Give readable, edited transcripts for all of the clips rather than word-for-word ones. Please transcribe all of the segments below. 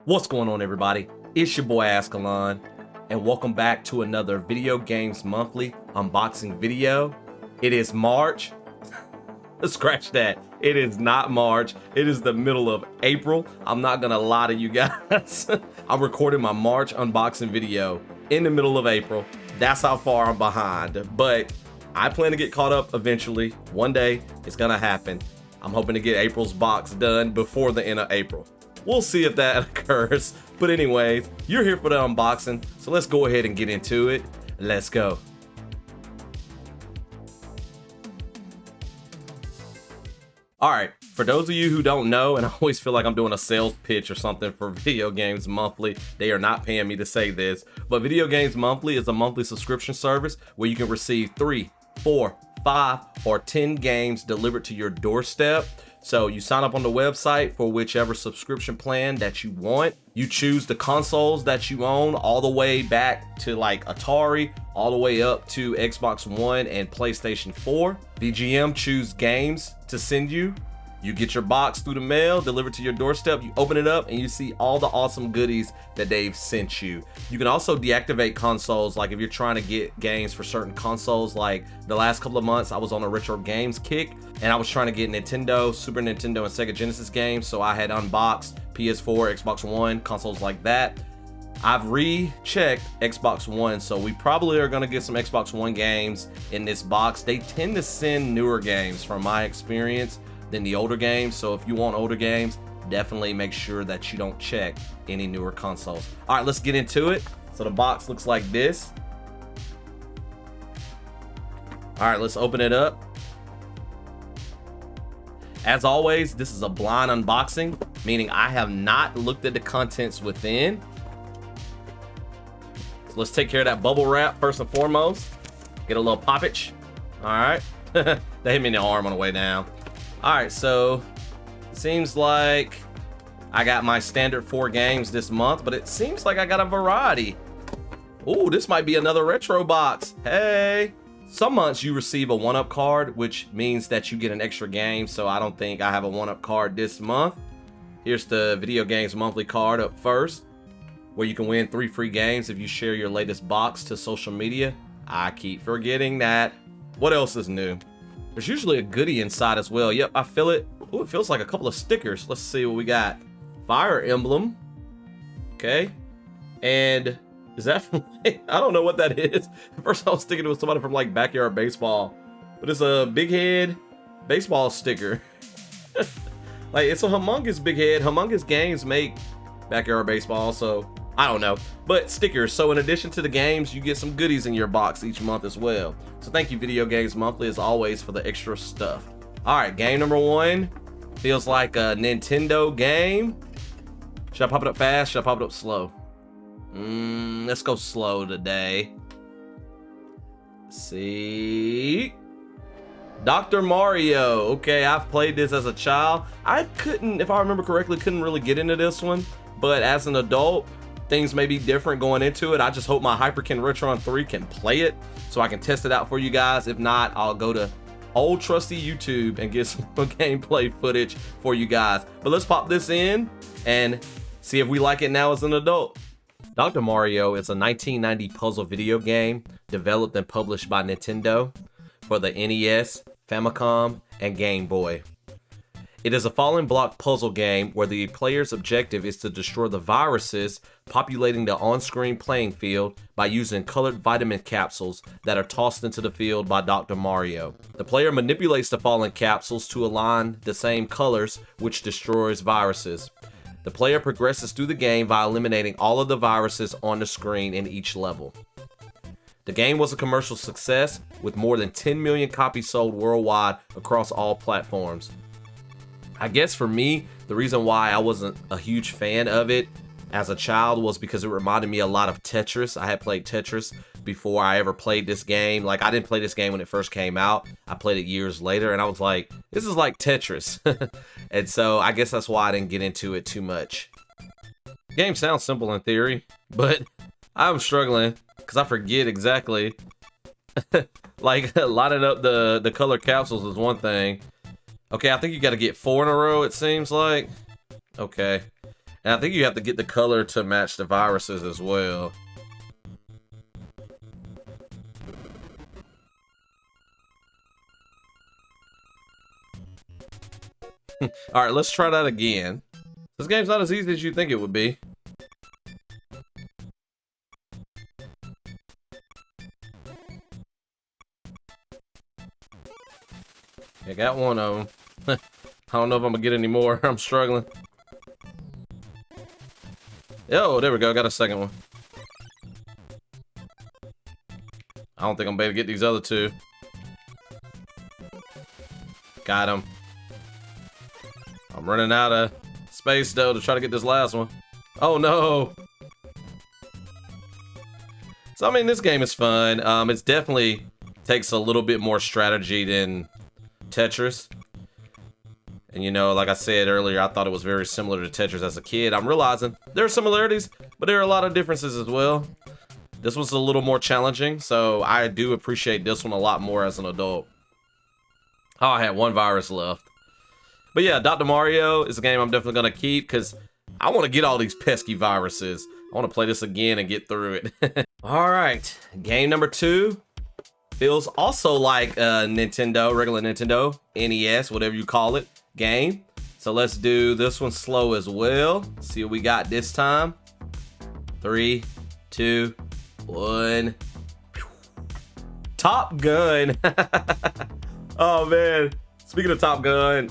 What's going on, everybody? It's your boy Azkhalon, and welcome back to another Video Games Monthly unboxing video. It is March. Scratch that. It is not March. It is the middle of April. I'm not gonna lie to you guys. I'm recording my March unboxing video in the middle of April. That's how far I'm behind, but I plan to get caught up eventually. One day, it's gonna happen. I'm hoping to get April's box done before the end of April. We'll see if that occurs. But anyways, you're here for the unboxing, so let's go ahead and get into it. Let's go. Alright, for those of you who don't know, and I always feel like I'm doing a sales pitch or something for Video Games Monthly, they are not paying me to say this, but Video Games Monthly is a monthly subscription service where you can receive 3, 4, 5, or 10 games delivered to your doorstep. So you sign up on the website for whichever subscription plan that you want. You choose the consoles that you own, all the way back to like Atari, all the way up to Xbox One and PlayStation 4. VGM choose games to send you. You get your box through the mail, delivered to your doorstep. You open it up and you see all the awesome goodies that they've sent you. You can also deactivate consoles, like if you're trying to get games for certain consoles. Like the last couple of months, I was on a retro games kick and I was trying to get Nintendo, Super Nintendo, and Sega Genesis games. So I had unboxed PS4, Xbox One, consoles like that. I've rechecked Xbox One, so we probably are gonna get some Xbox One games in this box. They tend to send newer games from my experience than the older games. So if you want older games, definitely make sure that you don't check any newer consoles. All right, let's get into it. So the box looks like this. All right, let's open it up. As always, this is a blind unboxing, meaning I have not looked at the contents within. So let's take care of that bubble wrap first and foremost. Get a little poppage. All right. They hit me in the arm on the way down. All right, so it seems like I got my standard 4 games this month, but it seems like I got a variety. Ooh, this might be another retro box. Hey. Some months you receive a 1-up card, which means that you get an extra game, so I don't think I have a 1-up card this month. Here's the Video Games Monthly card up first, where you can win 3 free games if you share your latest box to social media. I keep forgetting that. What else is new? There's usually a goodie inside as well. Yep, I feel it. Ooh, it feels like a couple of stickers. Let's see what we got. Fire Emblem. Okay. And is that from, I don't know what that is. At first I was thinking it was somebody from like Backyard Baseball. But it's a big head baseball sticker. Like, it's a humongous big head. Humongous Games make Backyard Baseball, so I don't know. But stickers. So in addition to the games, you get some goodies in your box each month as well. So thank you, Video Games Monthly, as always, for the extra stuff. All right, game number 1 feels like a Nintendo game. Should I pop it up fast? Should I pop it up slow? Let's go slow today. Let's see. Dr. Mario. Okay, I've played this as a child. I couldn't, if I remember correctly, couldn't really get into this one. But as an adult, things may be different going into it. I just hope my Hyperkin Retron 3 can play it so I can test it out for you guys. If not, I'll go to old trusty YouTube and get some gameplay footage for you guys. But let's pop this in and see if we like it now as an adult. Dr. Mario is a 1990 puzzle video game developed and published by Nintendo for the NES, Famicom, and Game Boy. It is a falling block puzzle game where the player's objective is to destroy the viruses populating the on-screen playing field by using colored vitamin capsules that are tossed into the field by Dr. Mario. The player manipulates the fallen capsules to align the same colors, which destroys viruses. The player progresses through the game by eliminating all of the viruses on the screen in each level. The game was a commercial success with more than 10 million copies sold worldwide across all platforms. I guess for me, the reason why I wasn't a huge fan of it as a child was because it reminded me a lot of Tetris. I had played Tetris before I ever played this game. Like, I didn't play this game when it first came out. I played it years later, and I was like, this is like Tetris. And so I guess that's why I didn't get into it too much. The game sounds simple in theory, but I'm struggling because I forget exactly. Like, lining up the color capsules is one thing. Okay, I think you got to get 4 in a row, it seems like. Okay. And I think you have to get the color to match the viruses as well. All right, let's try that again. This game's not as easy as you think it would be. I got one of them. I don't know if I'm gonna get any more. I'm struggling. Oh, there we go. Got a second one. I don't think I'm able to get these other two. Got him. I'm running out of space though to try to get this last one. Oh no. So I mean, this game is fun. It's definitely takes a little bit more strategy than Tetris. And you know, like I said earlier, I thought it was very similar to Tetris as a kid. I'm realizing there are similarities, but there are a lot of differences as well. This was a little more challenging, so I do appreciate this one a lot more as an adult. Oh, I had one virus left. But yeah, Dr. Mario is a game I'm definitely going to keep because I want to get all these pesky viruses. I want to play this again and get through it. All right, game number 2 feels also like a Nintendo, regular Nintendo, NES, whatever you call it, game. So let's do this one slow as well. See what we got this time. 3, 2, 1. Top Gun. Oh man. Speaking of Top Gun,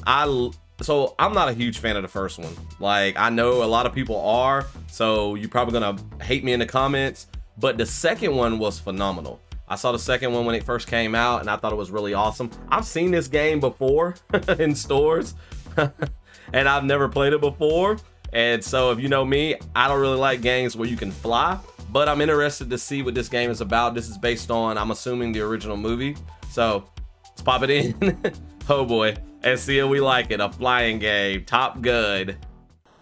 so I'm not a huge fan of the first one. Like, I know a lot of people are, so you're probably gonna hate me in the comments, but the second one was phenomenal. I saw the second one when it first came out, and I thought it was really awesome. I've seen this game before in stores, and I've never played it before. And so if you know me, I don't really like games where you can fly, but I'm interested to see what this game is about. This is based on, I'm assuming, the original movie. So let's pop it in. Oh boy, and see if we like it. A flying game, Top Gun.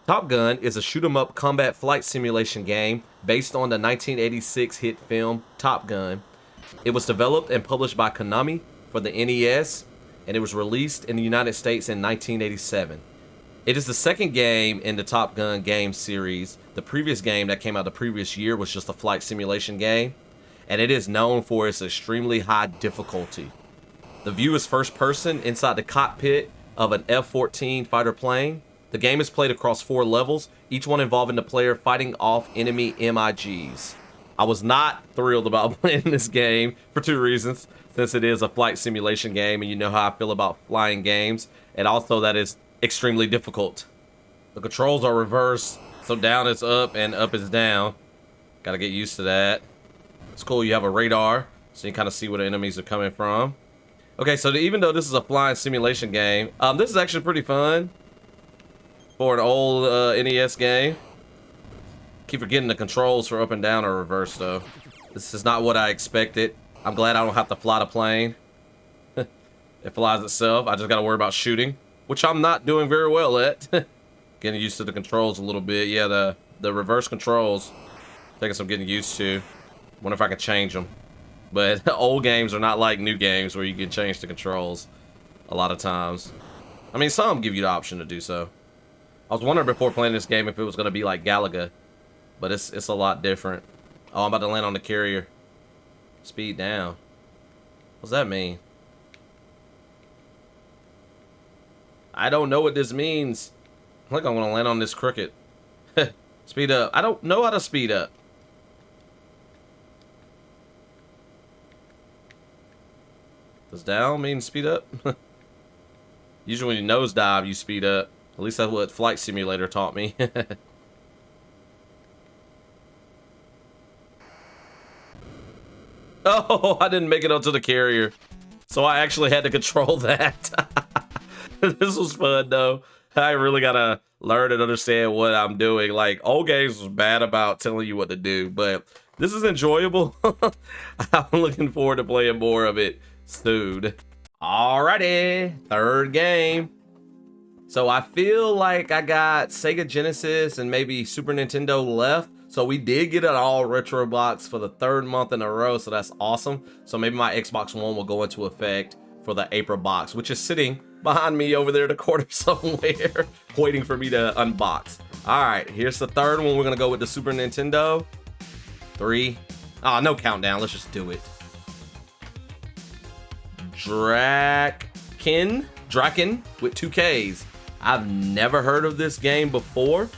Top Gun is a shoot-'em-up combat flight simulation game based on the 1986 hit film Top Gun. It was developed and published by Konami for the NES, and it was released in the United States in 1987. It is the second game in the Top Gun game series. The previous game that came out the previous year was just a flight simulation game, and it is known for its extremely high difficulty. The view is first person inside the cockpit of an F-14 fighter plane. The game is played across 4 levels, each one involving the player fighting off enemy MiGs. I was not thrilled about playing this game for 2 reasons. Since it is a flight simulation game, and you know how I feel about flying games, and also that it's extremely difficult. The controls are reversed, so down is up and up is down. Gotta get used to that. It's cool, you have a radar, so you kind of see where the enemies are coming from. Okay, so even though this is a flying simulation game, this is actually pretty fun for an old NES game. Keep forgetting the controls for up and down are reversed though. This is not what I expected. I'm glad I don't have to fly the plane. It flies itself. I just gotta worry about shooting, which I'm not doing very well at. Getting used to the controls a little bit. Yeah, the reverse controls, taking some getting used to. Wonder if I can change them. But old games are not like new games where you can change the controls a lot of times. I mean, some give you the option to do so. I was wondering before playing this game if it was going to be like Galaga, but it's a lot different. Oh, I'm about to land on the carrier. Speed down. What's that mean? I don't know what this means. I think I'm going to land on this cricket. Speed up. I don't know how to speed up. Does down mean speed up? Usually when you nosedive, you speed up. At least that's what Flight Simulator taught me. Oh, I didn't make it onto the carrier. So I actually had to control that. This was fun though. I really gotta learn and understand what I'm doing. Like, old games was bad about telling you what to do, but this is enjoyable. I'm looking forward to playing more of it soon. Alrighty, third game. So I feel like I got Sega Genesis and maybe Super Nintendo left. So we did get an all retro box for the 3rd month in a row, so that's awesome. So maybe my Xbox One will go into effect for the April box, which is sitting behind me over there in the corner somewhere, waiting for me to unbox. All right, here's the third one. We're gonna go with the Super Nintendo. 3. Oh, no countdown. Let's just do it. Draken with 2 Ks. I've never heard of this game before,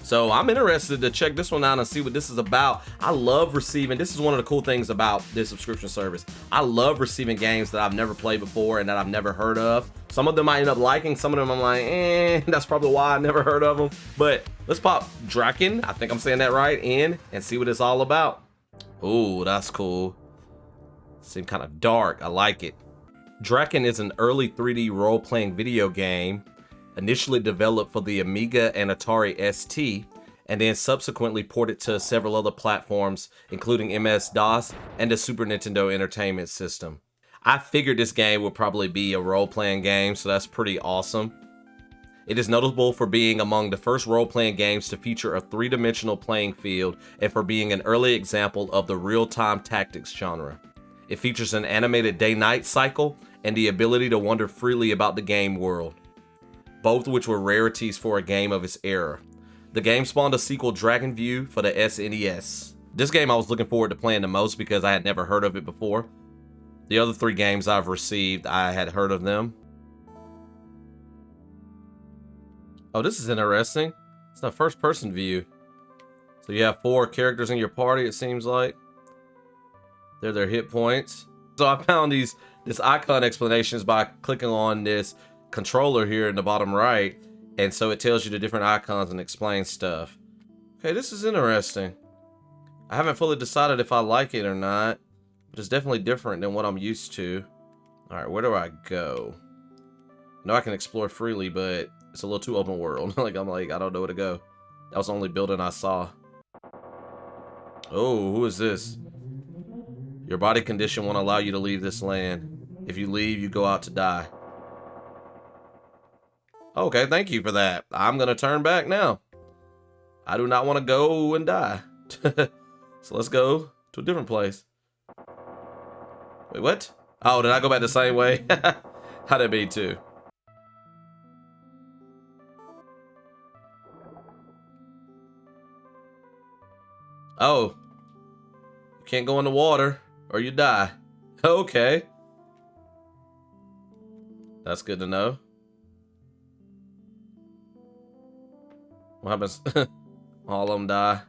so I'm interested to check this one out and see what this is about. I love receiving, this is one of the cool things about this subscription service. I love receiving games that I've never played before and that I've never heard of. Some of them I end up liking, some of them I'm like, that's probably why I never heard of them. But let's pop Draken, I think I'm saying that right, in and see what it's all about. Ooh, that's cool. Seems kind of dark, I like it. Draken is an early 3D role-playing video game initially developed for the Amiga and Atari ST, and then subsequently ported to several other platforms, including MS-DOS and the Super Nintendo Entertainment System. I figured this game would probably be a role-playing game, so that's pretty awesome. It is notable for being among the first role-playing games to feature a 3-dimensional playing field and for being an early example of the real-time tactics genre. It features an animated day-night cycle and the ability to wander freely about the game world, both which were rarities for a game of its era. The game spawned a sequel, Dragon View, for the SNES. This game I was looking forward to playing the most because I had never heard of it before. The other 3 games I've received, I had heard of them. Oh, this is interesting. It's a first-person view. So you have 4 characters in your party, it seems like. They're their hit points. So I found this icon explanations by clicking on this controller here in the bottom right, and so it tells you the different icons and explains stuff. Okay, this is interesting. I haven't fully decided if I like it or not, but it's definitely different than what I'm used to. All right, where do I go? I know I can explore freely, but it's a little too open world. I don't know where to go. That was the only building I saw. Oh, who is this? Your body condition won't allow you to leave this land. If you leave, you go out to die. Okay, thank you for that. I'm gonna turn back now. I do not want to go and die. So let's go to a different place. Wait, what? Oh, did I go back the same way? How'd that be too? Oh. You can't go in the water or you die. Okay. That's good to know. What happens? All of them die.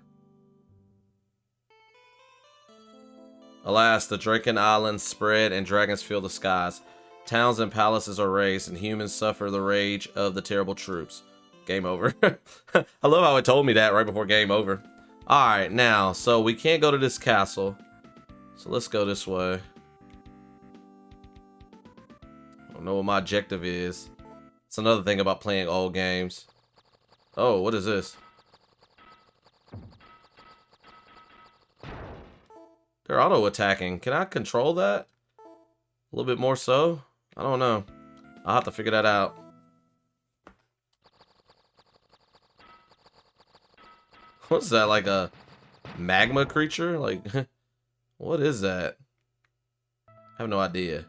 Alas, the Draken Islands spread and dragons fill the skies. Towns and palaces are razed and humans suffer the rage of the terrible troops. Game over. I love how it told me that right before game over. Alright, now, so we can't go to this castle. So let's go this way. I don't know what my objective is. It's another thing about playing old games. Oh, what is this? They're auto-attacking. Can I control that? A little bit more so? I don't know. I'll have to figure that out. What's that, like a magma creature? Like, what is that? I have no idea.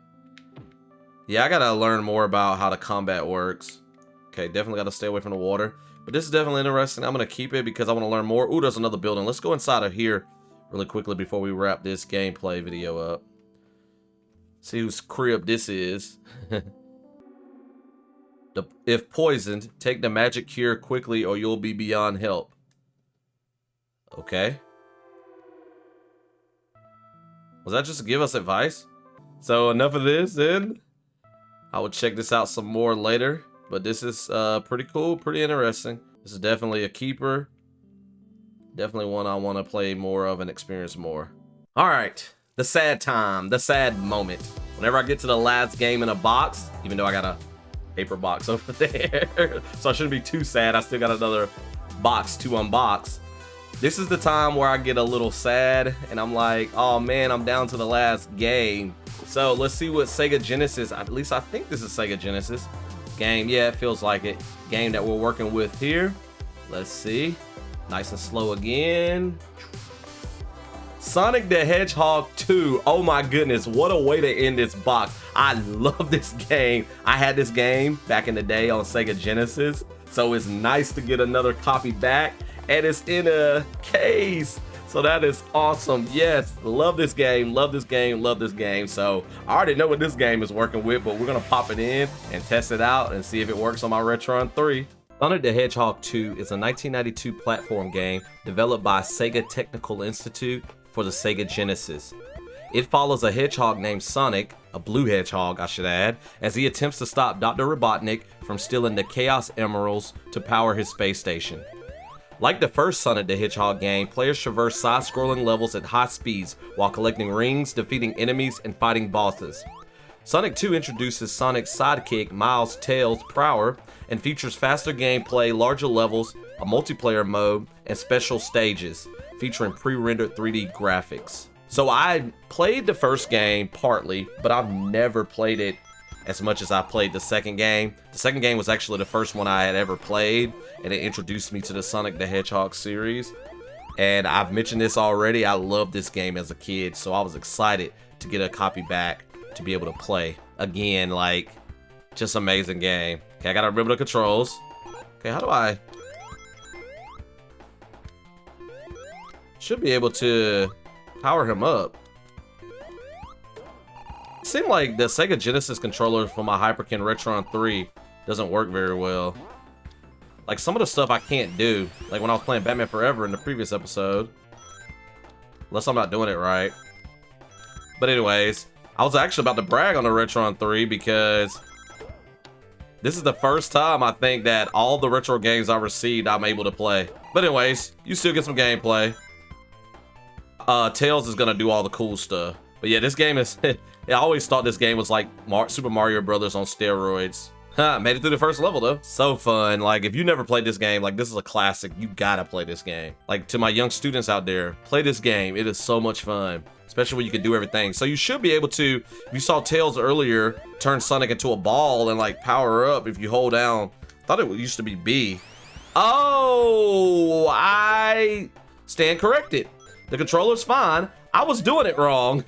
Yeah, I gotta learn more about how the combat works. Okay, definitely gotta stay away from the water. But this is definitely interesting. I'm gonna keep it because I want to learn more. Ooh, there's another building. Let's go inside of here really quickly before we wrap this gameplay video up. See whose crib this is. If poisoned, take the magic cure quickly or you'll be beyond help. Okay. Was that just to give us advice? So enough of this then. I will check this out some more later. But this is pretty cool, pretty interesting. This is definitely a keeper. Definitely one I want to play more of and experience more. All right, the sad time, the sad moment. Whenever I get to the last game in a box, even though I got a paper box over there, so I shouldn't be too sad. I still got another box to unbox. This is the time where I get a little sad and I'm like, oh man, I'm down to the last game. So let's see what Sega Genesis, at least I think this is Sega Genesis game. Yeah, it feels like it. Game that we're working with here. Let's see. Nice and slow again. Sonic the Hedgehog 2. Oh my goodness, what a way to end this box. I love this game. I had this game back in the day on Sega Genesis. So it's nice to get another copy back, and it's in a case. So that is awesome. Yes, love this game, love this game, love this game. So I already know what this game is working with, but we're gonna pop it in and test it out and see if it works on my Retron 3. Sonic the Hedgehog 2 is a 1992 platform game developed by Sega Technical Institute for the Sega Genesis. It follows a hedgehog named Sonic, a blue hedgehog I should add, as he attempts to stop Dr. Robotnik from stealing the Chaos Emeralds to power his space station. Like the first Sonic the Hedgehog game, players traverse side-scrolling levels at high speeds while collecting rings, defeating enemies, and fighting bosses. Sonic 2 introduces Sonic's sidekick, Miles Tails Prower, and features faster gameplay, larger levels, a multiplayer mode, and special stages, featuring pre-rendered 3D graphics. So I played the first game partly, but I've never played it as much as I played the second game. The second game was actually the first one I had ever played, and it introduced me to the Sonic the Hedgehog series. And I've mentioned this already, I loved this game as a kid, so I was excited to get a copy back to be able to play again. Like, just amazing game. Okay, I gotta remember the controls. Okay, how do I... Should be able to power him up. It seemed like the Sega Genesis controller for my Hyperkin Retron 3 doesn't work very well. Like, some of the stuff I can't do, like when I was playing Batman Forever in the previous episode. Unless I'm not doing it right. But anyways, I was actually about to brag on the Retron 3 because this is the first time I think that all the retro games I received I'm able to play. But anyways, you still get some gameplay. Tails is gonna do all the cool stuff. But yeah, this game is... I always thought this game was like Super Mario Brothers on steroids. Made it through the first level though. So fun. Like, if you never played this game, like, this is a classic. You gotta play this game. Like, to my young students out there, play this game. It is so much fun. Especially when you can do everything. So you should be able to, if you saw Tails earlier, turn Sonic into a ball and like power up if you hold down. I thought it used to be B. Oh, I stand corrected. The controller's fine. I was doing it wrong.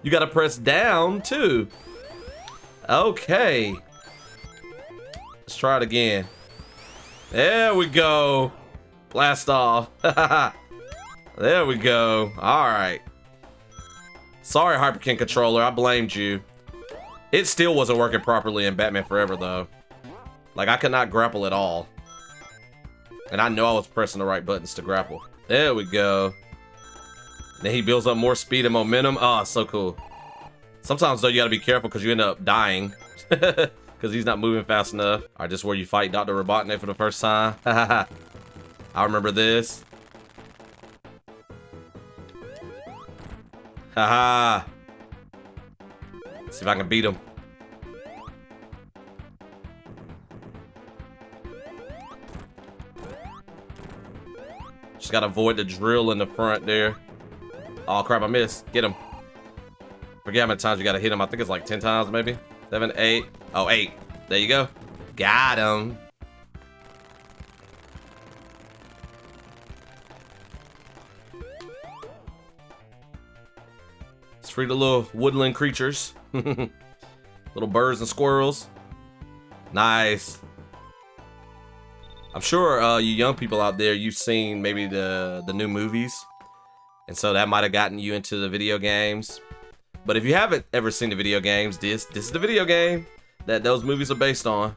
You gotta press down too. Okay. Let's try it again. There we go. Blast off. There we go. All right. Sorry, Hyperkin controller. I blamed you. It still wasn't working properly in Batman Forever though. Like, I could not grapple at all. And I know I was pressing the right buttons to grapple. There we go. Then he builds up more speed and momentum. Oh, so cool. Sometimes though, you gotta be careful because you end up dying. Because he's not moving fast enough. All right, this is where you fight Dr. Robotnik for the first time. I remember this. Haha. See if I can beat him. Just gotta avoid the drill in the front there. Oh crap, I missed. Get him. Forget how many times you gotta hit him. I think it's like 10 times maybe. 7, 8. Oh, 8. There you go. Got him. Let's free the little woodland creatures. Little birds and squirrels. Nice. I'm sure you young people out there, you've seen maybe the new movies. And so that might have gotten you into the video games. But if you haven't ever seen the video games, this is the video game that those movies are based on.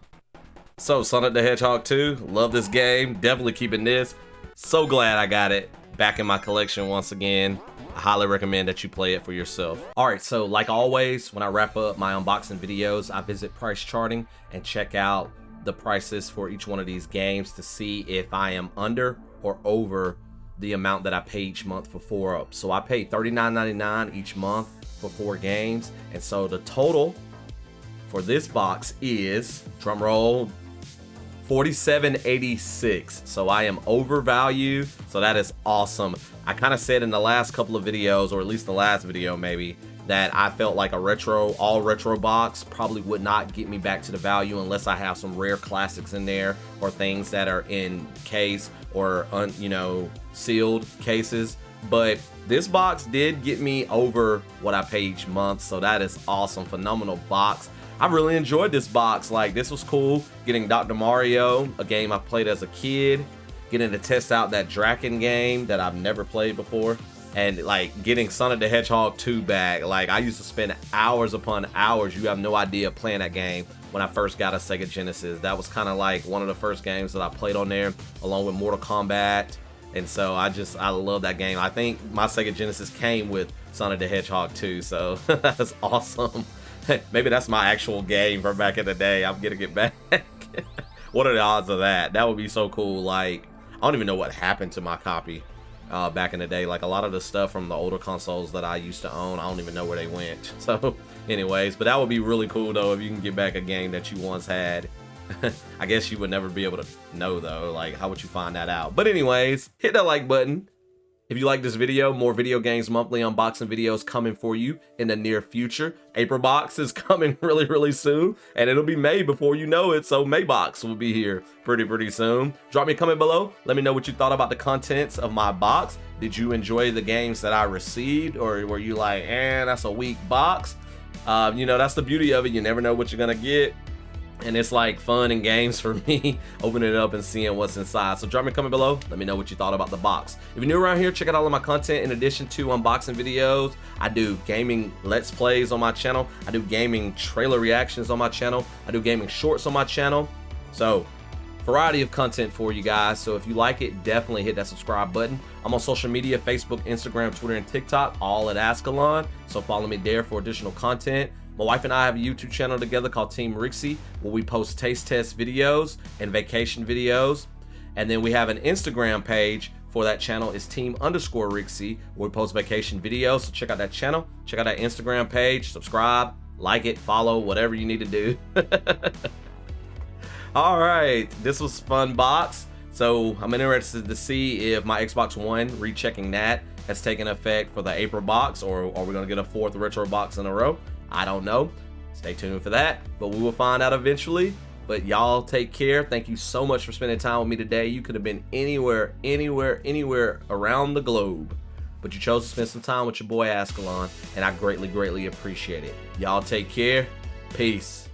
So Sonic the Hedgehog 2, love this game. Definitely keeping this. So glad I got it back in my collection once again. I highly recommend that you play it for yourself. Alright, so like always, when I wrap up my unboxing videos, I visit price charting and check out the prices for each one of these games to see if I am under or over the amount that I pay each month for 4 up. So I pay $39.99 each month for 4 games, and so the total for this box is, drum roll, $47.86. So I am overvalued, so that is awesome. I kind of said in the last couple of videos, or at least the last video maybe, that I felt like a all retro box probably would not get me back to the value unless I have some rare classics in there or things that are in case or sealed cases. But this box did get me over what I pay each month, so that is awesome. Phenomenal box. I really enjoyed this box. Like, this was cool. Getting Dr. Mario, a game I played as a kid. Getting to test out that Draken game that I've never played before. And like getting Sonic the Hedgehog 2 back. Like, I used to spend hours upon hours, you have no idea, playing that game when I first got a Sega Genesis. That was kind of like one of the first games that I played on there, along with Mortal Kombat. And so I love that game. I think my Sega Genesis came with Sonic the Hedgehog 2, so that's awesome. Maybe that's my actual game from back in the day. I'm gonna get back. What are the odds of that? That would be so cool. Like, I don't even know what happened to my copy back in the day. Like, a lot of the stuff from the older consoles that I used to own, I don't even know where they went. So anyways, but that would be really cool though if you can get back a game that you once had. I guess you would never be able to know though. Like, how would you find that out? But anyways, hit that like button. If you like this video, more Video Games Monthly unboxing videos coming for you in the near future. April box is coming really soon, and it'll be May before you know it, so May box will be here pretty soon. Drop me a comment below. Let me know what you thought about the contents of my box. Did you enjoy the games that I received, or were you like, that's a weak box? You know, that's the beauty of it. You never know what you're gonna get. And it's like fun and games for me, opening it up and seeing what's inside. So drop me a comment below. Let me know what you thought about the box. If you're new around here, check out all of my content. In addition to unboxing videos, I do gaming Let's Plays on my channel. I do gaming trailer reactions on my channel. I do gaming shorts on my channel. So, variety of content for you guys. So if you like it, definitely hit that subscribe button. I'm on social media, Facebook, Instagram, Twitter, and TikTok, all at Azkhalon. So follow me there for additional content. My wife and I have a YouTube channel together called Team Rixie, where we post taste test videos and vacation videos. And then we have an Instagram page for that channel. It's Team_Rixie, where we post vacation videos. So check out that channel, check out that Instagram page, subscribe, like it, follow, whatever you need to do. All right, this was a fun box. So I'm interested to see if my Xbox One, rechecking that, has taken effect for the April box, or are we gonna get a 4th retro box in a row? I don't know. Stay tuned for that, but we will find out eventually. But y'all take care. Thank you so much for spending time with me today. You could have been anywhere around the globe, but you chose to spend some time with your boy Azkhalon, and I greatly appreciate it. Y'all take care. Peace.